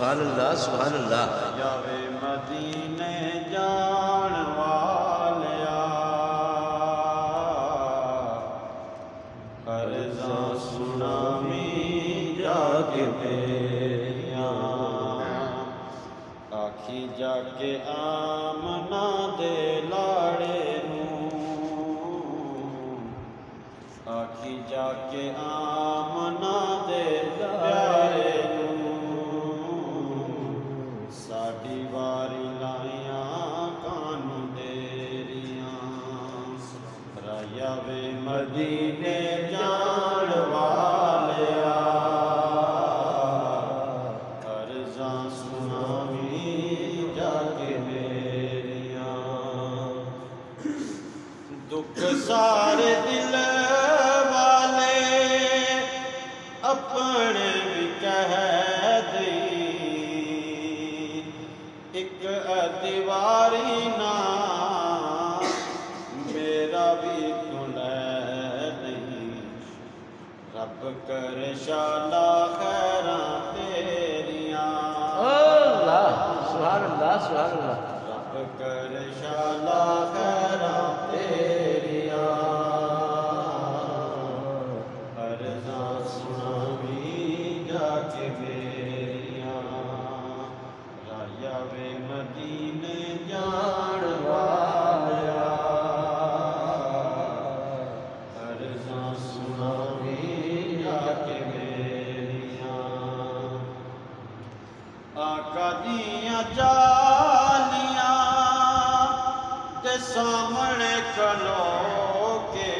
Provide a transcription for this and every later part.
सुभान अल्लाह सुभान अल्लाह। जावे मदीने जान वालिया अर्ज़ां सुनावी जाके मेरिया आखी जाके आमना दे लाड़े आखी जाके आमना दे प्यारे साड़ी वारी लाइया कानू देरिया राया वे मदीने जान वालिया अर्ज़ां सुनावी जाके मेरिया दुख सारे दिल अपने भी कह दी एक दीवारी ना मेरा भी कुल नहीं रब कर शाला खैरा तेरिया सुभान अल्लाह सुभान अल्लाह। रब कर शाला खैरा तेरिया अर्ज़ां सुनावी जाके मेरिया राया वे मदीने जान वालिया अर्ज़ां सुनावी जाके मेरिया आका दियां जालियां ते सामने खलो के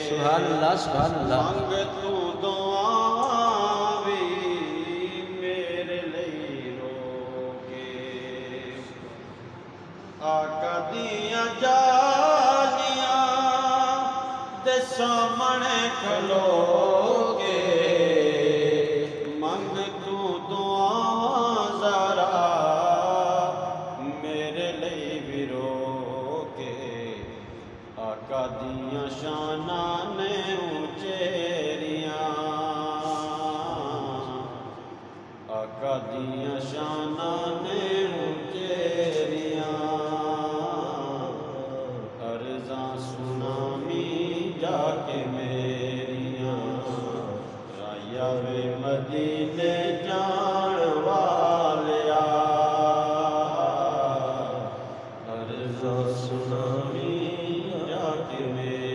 सुभान अल्लाह सुभान अल्लाह। मंग तू दुआवां भी मेरे लई रोके आका दियां जालियां दे सामने खलो के मंग तू दुआवां ज़रा मेरे लई भी रोके आका दियां शाना ने उचेरिया आका दियां शाना ने उचेरिया अर्ज़ां सुनावी जाके मेरिया राया वे मदीने जान वालिया अर्ज़ां सुनावी जाके मेरिया